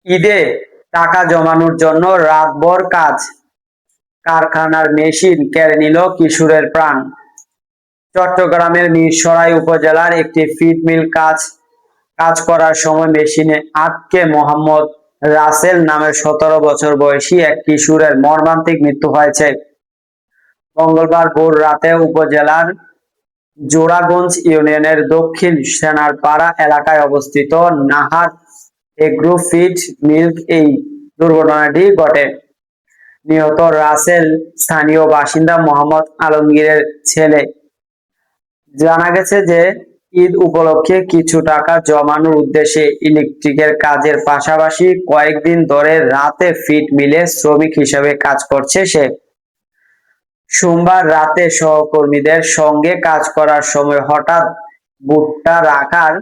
ঈদে টাকা জমানোর জন্য রাতভর কাজ, কারখানার মেশিন কেড়ে নিল কিশোরের প্রাণ। চট্টগ্রামের মীরসরাই উপজেলার একটি ফিড মিল কাজ করার সময় মেশিনে আটকে মোহাম্মদ রাসেল নামের ১৭ বছর বয়সী এক কিশোরের মর্মান্তিক মৃত্যু হয়েছে। মঙ্গলবার ভোর রাতে উপজেলার জোড়াগঞ্জ ইউনিয়নের দক্ষিণ সেনারপাড়া এলাকায় অবস্থিত নাহার এগ্রো ফিড মিল্ক এই দুর্ঘটনাটি ঘটে। নিহত রাসেল স্থানীয় বাসিন্দা মোহাম্মদ আলমগীরের ছেলে। জানা গেছে যে ঈদ উপলক্ষে কিছু টাকা জমানোর উদ্দেশ্যে ইলেকট্রিকের কাজের পাশাপাশি কয়েকদিন ধরে রাতে ফিড মিলে শ্রমিক হিসেবে কাজ করছে সে। সোমবার রাতে সহকর্মীদের সঙ্গে কাজ করার সময় হঠাৎ ভুট্টা রাখার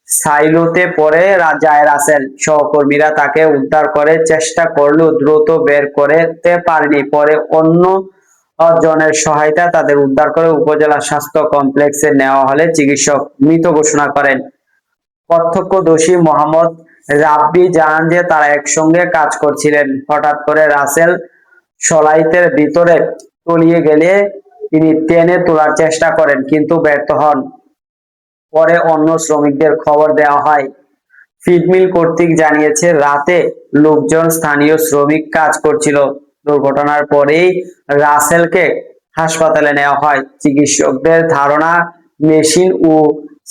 সাইলোতে পড়ে যায় রাসেল। সহকর্মীরা তাকে উদ্ধার করে চেষ্টা করলেও দ্রুত বের করতে পারেনি। পরে অন্য জনের সহায়তায় তাদের উদ্ধার করে উপজেলা স্বাস্থ্য কমপ্লেক্সে নেওয়া হলে চিকিৎসক মৃত ঘোষণা করেন। প্রত্যক্ষদর্শী মোহাম্মদ রাব্বি জানান যে তারা একসঙ্গে কাজ করছিলেন। হঠাৎ করে রাসেল সলাইতের ভিতরে তলিয়ে গেলে তিনি টেনে তোলার চেষ্টা করেন কিন্তু ব্যর্থ হন। পরে অন্য শ্রমিকদের খবর দেওয়া হয়। ফিড মিল কর্তৃপক্ষ জানিয়েছে রাতে লোকজন স্থানীয় শ্রমিক কাজ করছিল। দুর্ঘটনার পরেই রাসেলকে হাসপাতালে নেওয়া হয়। চিকিৎসকদের ধারণা মেশিন ও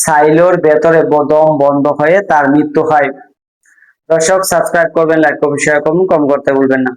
সাইলোর ভেতরে দম বন্ধ হয়ে তার মৃত্যু হয়। দর্শক, সাবস্ক্রাইব করবেন, লাইক করবেন, শেয়ার করবেন, কমেন্ট করতে ভুলবেন না।